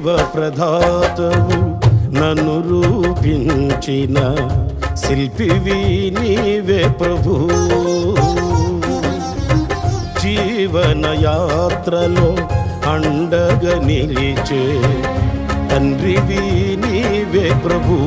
జీవ ప్రదాతవు నన్ను రూపించిన శిల్పివి నీవే ప్రభు. జీవన యాత్రలో అండగా నిలిచే తండ్రివి నీవే ప్రభు.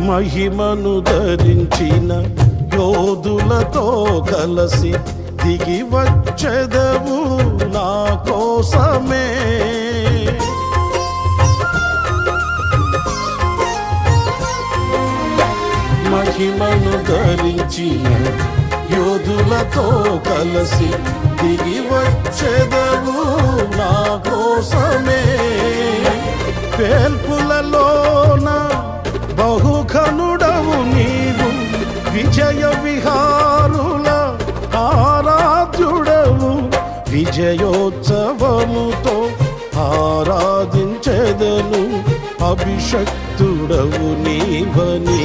మహిమను ధరించిన యోధులతో కలసి దిగి వచ్చెదవు నా కోసమే. మహిమను ధరించిన యోధులతో కలసి దిగి వచ్చెదవు నా కోసమే. పేల్పులలోన బహుఘనుడవు నీవు, విజయ విహారుల ఆరాధ్యుడవు. విజయోత్సవముతో ఆరాధించెదను, అభిషక్తుడవు నీవని.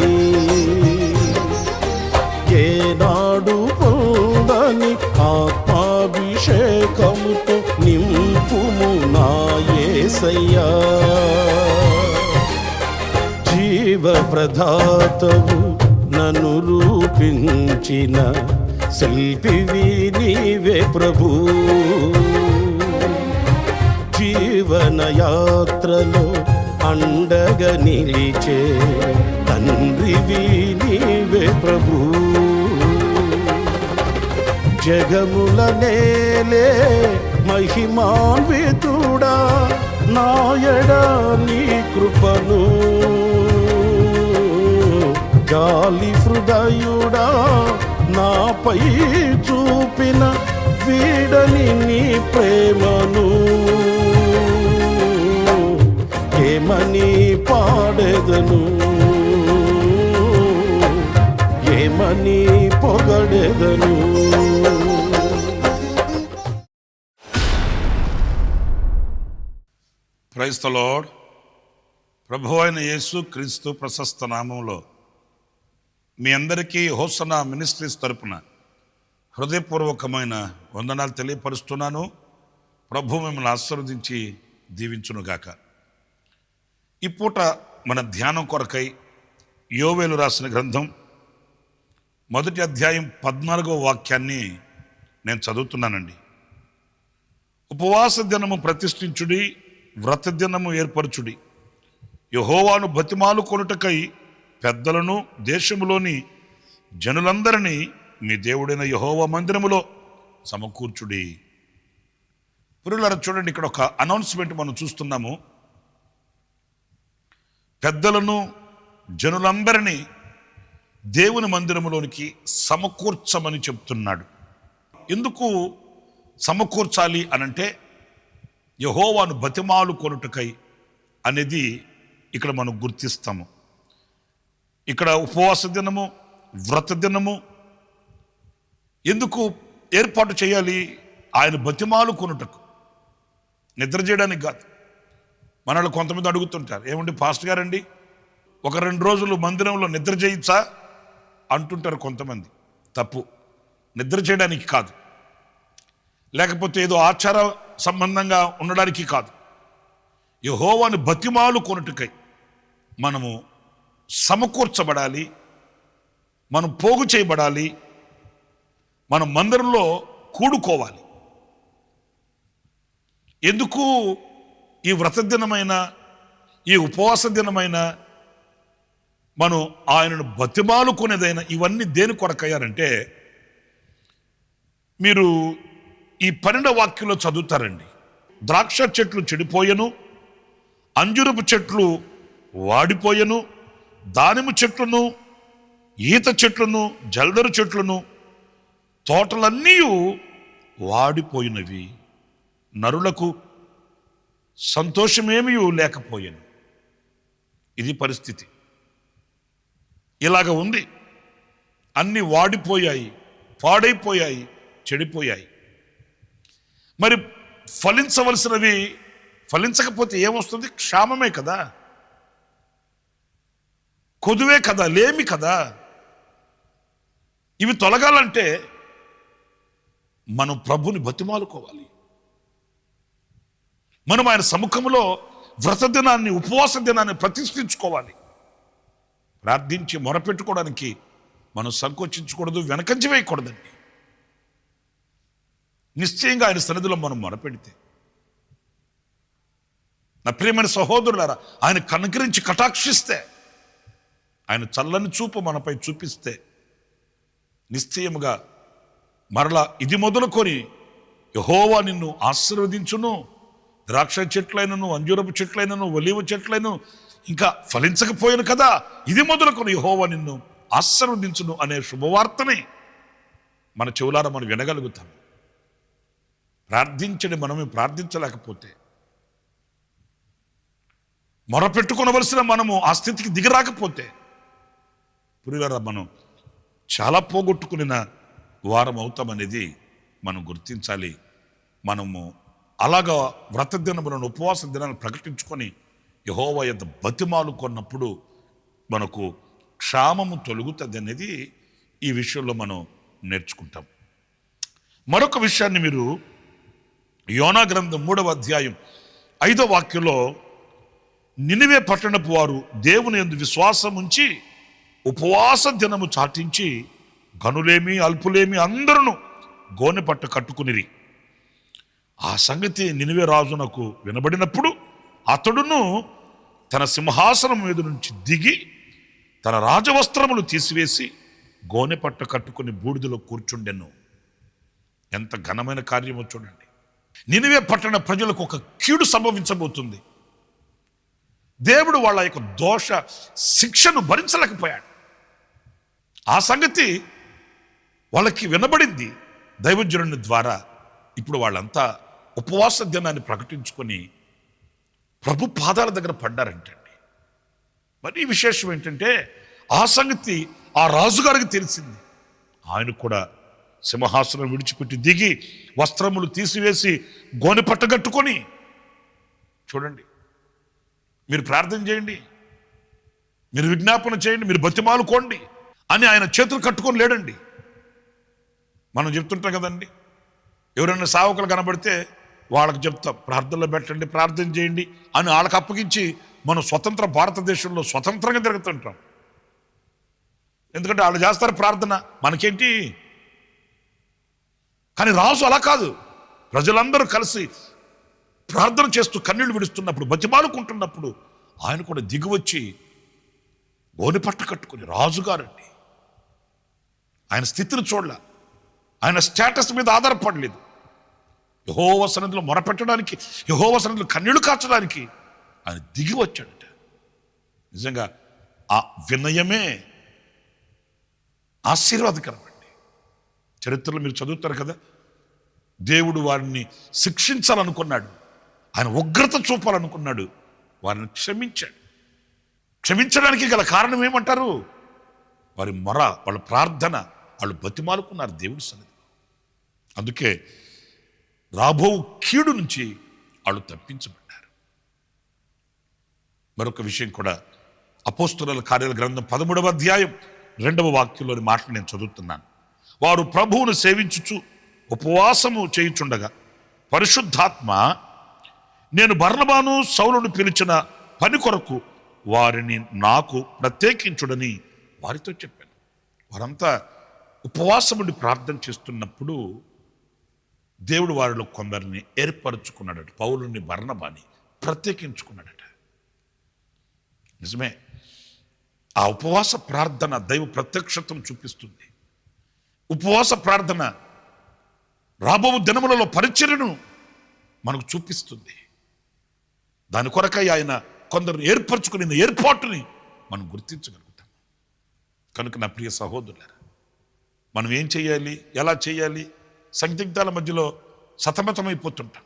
ఏనాడు పొందని ఆత్మాభిషేకముతో నింపుము నా యేసయ్యా. జీవ ప్రదాతవు నన్ను రూపించిన శిల్పివి నీవే ప్రభు. జీవన యాత్రలో అండగా నిలిచే తండ్రివి నీవే ప్రభు. జగముల నేలే మహిమాన్వితుడా, నాయడ నీ కృపను గాలి హృదయుడా నాపై చూపిన వీడని నీ ప్రేమను ఏమని పాడెదను, ఏమని పొగడెదను. Praise the lord. ప్రభువు అయిన యేసు క్రీస్తు ప్రశస్త నామంలో మీ అందరికీ హోసన్నా మినిస్ట్రీస్ తరపున హృదయపూర్వకమైన వందనాలు తెలియపరుస్తున్నాను. ప్రభు మిమ్మల్ని ఆశీర్వదించి దీవించునుగాక. ఈ పూట మన ధ్యానం కొరకై యోవేలు రాసిన గ్రంథం 1వ అధ్యాయం 14వ వాక్యాన్ని నేను చదువుతున్నానండి. ఉపవాస దినము ప్రతిష్ఠించుడి, వ్రత దినము ఏర్పరచుడి, యెహోవాను బతిమాలు కొనుటకై పెద్దలను దేశములోని జనులందరినీ మీ దేవుడైన యెహోవా మందిరములో సమకూర్చుడి. పురులారా చూడండి, ఇక్కడ ఒక అనౌన్స్మెంట్ మనం చూస్తున్నాము. పెద్దలను జనులందరినీ దేవుని మందిరములోనికి సమకూర్చమని చెప్తున్నాడు. ఎందుకు సమకూర్చాలి అనంటే యెహోవాను బతిమాలు కొనుటకై అనేది ఇక్కడ మనం గుర్తిస్తాము. ఇక్కడ ఉపవాస దినము, వ్రత దినము ఎందుకు ఏర్పాటు చేయాలి? ఆయన బతిమాలు కొనుటకు, నిద్ర చేయడానికి కాదు. మనల్ని కొంతమంది అడుగుతుంటారు, ఏమండి పాస్టర్ గారండి 1-2 రోజులు మందిరంలో నిద్ర చేయొచ్చా అంటుంటారు కొంతమంది. తప్పు. నిద్ర చేయడానికి కాదు, లేకపోతే ఏదో ఆచార సంబంధంగా ఉండడానికి కాదు. యెహోవాను బతిమాలు కొనుటకై మనము సమకూర్చబడాలి, మనం పోగు చేయబడాలి, మనం మందిరంలో కూడుకోవాలి. ఎందుకు ఈ వ్రత దినమైన, ఈ ఉపవాస దినమైన మనం ఆయనను బతిమాలుకునేదైనా ఇవన్నీ దేని కొరకయ్యారంటే, మీరు ఈ 12వ వాక్యంలో చదువుతారండి. ద్రాక్ష చెట్లు చెడిపోయెను, అంజురపు చెట్లు వాడిపోయెను, దానిమ్మ చెట్లను, ఈత చెట్లను, జల్దరు చెట్లను, తోటలన్నీ వాడిపోయినవి. నరులకు సంతోషమేమీ లేకపోయాను. ఇది పరిస్థితి. ఇలాగ ఉంది. అన్నీ వాడిపోయాయి, పాడైపోయాయి, చెడిపోయాయి. మరి ఫలించవలసినవి ఫలించకపోతే ఏమొస్తుంది? క్షామమే కదా, కొదువే కదా, లేమి కదా. ఇవి తొలగాలంటే మనం ప్రభుని బతిమాలుకోవాలి. మనం ఆయన సముఖంలో వ్రత దినాన్ని, ఉపవాస దినాన్ని ప్రతిష్ఠించుకోవాలి. ప్రార్థించి మొరపెట్టుకోవడానికి మనం సంకోచించకూడదు, వెనకంజ వేయకూడదండి. నిశ్చయంగా ఆయన సన్నిధిలో మనం మొరపెడితే, నా ప్రియమైన సహోదరులారా, ఆయన కనుకరించి కటాక్షిస్తే, ఆయన చల్లని చూపు మనపై చూపిస్తే, నిశ్చయముగా మరలా ఇది మొదలుకొని యెహోవా నిన్ను ఆశీర్వదించును. ద్రాక్ష చెట్లైనను, అంజూరపు చెట్లైనను, ఒలీవ చెట్లైనను ఇంకా ఫలించకపోయాను కదా, ఇది మొదలుకొని యెహోవా నిన్ను ఆశీర్వదించును అనే శుభవార్తని మన చెవులారా మనం వినగలుగుతాం. ప్రార్థించని మనమే ప్రార్థించలేకపోతే, మొరపెట్టుకొనవలసిన మనము ఆ స్థితికి దిగరాకపోతే, పురిగారా మనం చాలా పోగొట్టుకున్న వారం అవుతామనేది మనం గుర్తించాలి. మనము అలాగా వ్రత దినములను, ఉపవాస దినాలను ప్రకటించుకొని యెహోవా యొద్ద బతిమాలు కొన్నప్పుడు మనకు క్షామము తొలుగుతుంది అనేది ఈ విషయంలో మనం నేర్చుకుంటాం. మరొక విషయాన్ని మీరు యోనా గ్రంథం 3వ అధ్యాయం 5వ వాక్యంలో, నినివే పట్టణపు వారు దేవుని యందు విశ్వాసం ఉంచి ఉపవాస దినము చాటించి గనులేమి అల్పులేమి అందరూ గోనె పట్ట కట్టుకునిరి. ఆ సంగతి నినివే రాజునకు వినబడినప్పుడు అతడును తన సింహాసనం మీద నుంచి దిగి తన రాజవస్త్రములు తీసివేసి గోనె పట్ట కట్టుకుని బూడిదలో కూర్చుండెను. ఎంత ఘనమైన కార్యమో చూడండి. నినివే పట్టణ ప్రజలకు ఒక కీడు సంభవించబోతుంది. దేవుడు వాళ్ళ యొక్క దోష శిక్షను భరించలేకపోయాడు. ఆ సంగతి వాళ్ళకి వినబడింది దైవజనుని ద్వారా. ఇప్పుడు వాళ్ళంతా ఉపవాస దినాన్ని ప్రకటించుకొని ప్రభు పాదాల దగ్గర పడ్డారంటండి. మరి విశేషం ఏంటంటే, ఆ సంగతి ఆ రాజుగారికి తెలిసింది. ఆయన కూడా సింహాసనం విడిచిపెట్టి దిగి వస్త్రములు తీసివేసి గోనె పట్టగట్టుకొని, చూడండి, మీరు ప్రార్థన చేయండి, మీరు విజ్ఞాపన చేయండి, మీరు బతిమాలుకోండి అని ఆయన చేతులు కట్టుకొని లేడండి. మనం చెప్తుంటాం కదండి, ఎవరైనా సేవకులు కనబడితే వాళ్ళకి చెప్తాం, ప్రార్థనలో పెట్టండి, ప్రార్థన చేయండి అని వాళ్ళకి అప్పగించి మనం స్వతంత్ర భారతదేశంలో స్వతంత్రంగా తిరుగుతుంటాం. ఎందుకంటే వాళ్ళు చేస్తారు ప్రార్థన, మనకేంటి. కానీ రాజు అలా కాదు. ప్రజలందరూ కలిసి ప్రార్థన చేస్తూ కన్నీళ్లు విడుస్తున్నప్పుడు, బతిమాలుకుంటున్నప్పుడు ఆయన కూడా దిగివచ్చి గోనె పట్ట కట్టుకుని, రాజుగారండి, ఆయన స్థితిని చూడలే, ఆయన స్టేటస్ మీద ఆధారపడలేదు. యెహోవా సన్నిధిలో మొరపెట్టడానికి, యెహోవా సన్నిధిలో కన్నీళ్లు కార్చడానికి ఆయన దిగి వచ్చాడట. నిజంగా ఆ వినయమే ఆశీర్వాదకరం అండి. చరిత్రలో మీరు చదువుతారు కదా, దేవుడు వారిని శిక్షించాలనుకున్నాడు, ఆయన ఉగ్రత చూపాలనుకున్నాడు, వారిని క్షమించాడు. క్షమించడానికి గల కారణం ఏమంటారు? వారి మొర, వాళ్ళ ప్రార్థన, వాళ్ళు బతిమాలుకున్నారు దేవుడి సన్నిధిలో. అందుకే రాబో కీడు నుంచి వాళ్ళు తప్పించబడ్డారు. మరొక విషయం కూడా అపోస్తలుల కార్యాల గ్రంథం 13వ అధ్యాయం 2వ వాక్యంలోని మాటలు నేను చదువుతున్నాను. వారు ప్రభువును సేవించుచు ఉపవాసము చేయుచుండగా పరిశుద్ధాత్మ నేను బర్నబాను సౌలును పిలిచిన పని కొరకు వారిని నాకు ప్రత్యేకించుడని వారితో చెప్పాను. వారంతా ఉపవాసముండి ప్రార్థన చేస్తున్నప్పుడు దేవుడు వారిలో కొందరిని ఏర్పరచుకున్నాడట. పౌలుని, బర్నబాని ప్రత్యేకించుకున్నాడట. నిజమే, ఆ ఉపవాస ప్రార్థన దైవ ప్రత్యక్షతను చూపిస్తుంది. ఉపవాస ప్రార్థన రాబో దినములలో పరిచర్యను మనకు చూపిస్తుంది. దాని కొరకై ఆయన కొందరు ఏర్పరచుకుని ఏర్పాటుని మనం గుర్తించగలుగుతాం. కనుక నా ప్రియ సహోదరులారా, మనం ఏం చేయాలి, ఎలా చేయాలి? సందిగ్ధాల మధ్యలో సతమతమైపోతుంటాం.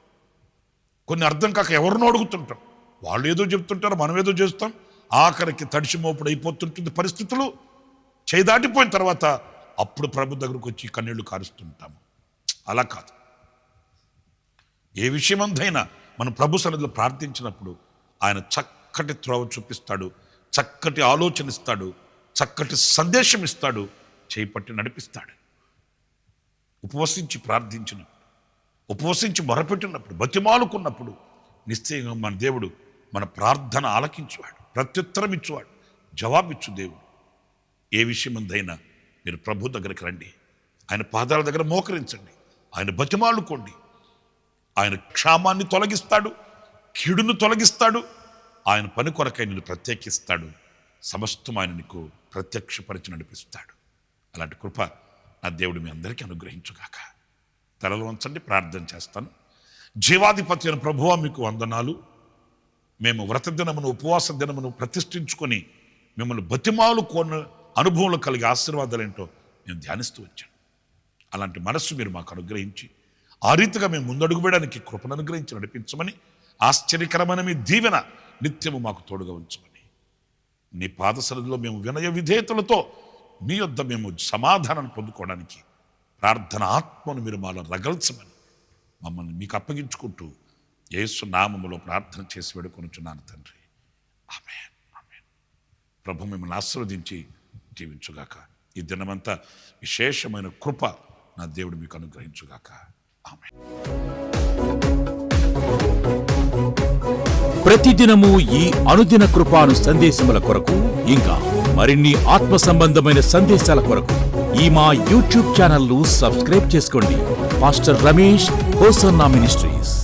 కొన్ని అర్థం కాక ఎవరినో అడుగుతుంటాం. వాళ్ళు ఏదో చెప్తుంటారు, మనం ఏదో చేస్తాం. ఆఖరికి తడిసిమోపుడు అయిపోతుంటుంది పరిస్థితులు. చేదాటిపోయిన తర్వాత అప్పుడు ప్రభు దగ్గరకు వచ్చి కన్నీళ్లు కారుస్తుంటాము. అలా కాదు. ఏ విషయమందైనా మనం ప్రభు సన్నిధిలో ప్రార్థించినప్పుడు ఆయన చక్కటి త్రోవ చూపిస్తాడు, చక్కటి ఆలోచన ఇస్తాడు, చక్కటి సందేశం ఇస్తాడు, చేపట్టి నడిపిస్తాడు. ఉపవసించి ప్రార్థించినప్పుడు, ఉపవసించి మొరపెట్టినప్పుడు, బతిమాలుకున్నప్పుడు నిశ్చయంగా మన దేవుడు మన ప్రార్థన ఆలకించువాడు, ప్రత్యుత్తరం ఇచ్చువాడు, జవాబిచ్చు దేవుడు. ఏ విషయమందైనా మీరు ప్రభు దగ్గరికి రండి, ఆయన పాదాల దగ్గర మోకరించండి, ఆయన బతిమాలుకోండి. ఆయన క్షామాన్ని తొలగిస్తాడు, కీడును తొలగిస్తాడు, ఆయన పని కొరకై నిన్ను ప్రత్యేకిస్తాడు, సమస్తం ఆయన నీకు ప్రత్యక్షపరిచి నడిపిస్తాడు. అలాంటి కృప నా దేవుడు మీ అందరికీ అనుగ్రహించుగాక. తలలు వంచండి, ప్రార్థన చేస్తాను. జీవాధిపతి అయిన ప్రభువా, మీకు వందనాలు. మేము వ్రత దినమును, ఉపవాస దినమును ప్రతిష్ఠించుకొని మిమ్మల్ని బతిమాలు కోన అనుభవంలో కలిగే ఆశీర్వాదాలు ఏంటో మేము ధ్యానిస్తూ వచ్చాను. అలాంటి మనస్సు మీరు మాకు అనుగ్రహించి ఆ రీతిగా మేము ముందడుగు వేయడానికి కృపను అనుగ్రహించి నడిపించమని, ఆశ్చర్యకరమైన మీ దీవెన నిత్యము మాకు తోడుగా ఉంచమని, నీ పాదసన్నిధిలో మేము వినయ విధేయతలతో మీ యొద్ద మేము సమాధానాన్ని పొందుకోవడానికి ప్రార్థన ఆత్మను మీరు మాలో రగల్చమని మమ్మల్ని మీకు అప్పగించుకుంటూ యేసు నామములో ప్రార్థన చేసి వేడుకొనుచున్నాను తండ్రి. ఆమేన్, ఆమేన్. ప్రభు మిమ్మల్ని ఆశీర్వదించి జీవించుగాక. ఈ దినమంతా విశేషమైన కృప నా దేవుడు మీకు అనుగ్రహించుగాక. ఆమేన్. ప్రతిదినము ఈ అనుదిన కృపాను సందేశముల కొరకు, ఇంకా మరిన్ని ఆత్మ సంబంధమైన సందేశాల కొరకు ఈ మా యూట్యూబ్ ఛానల్ ను సబ్స్క్రైబ్ చేసుకోండి. Pastor Ramesh hosanna ministries.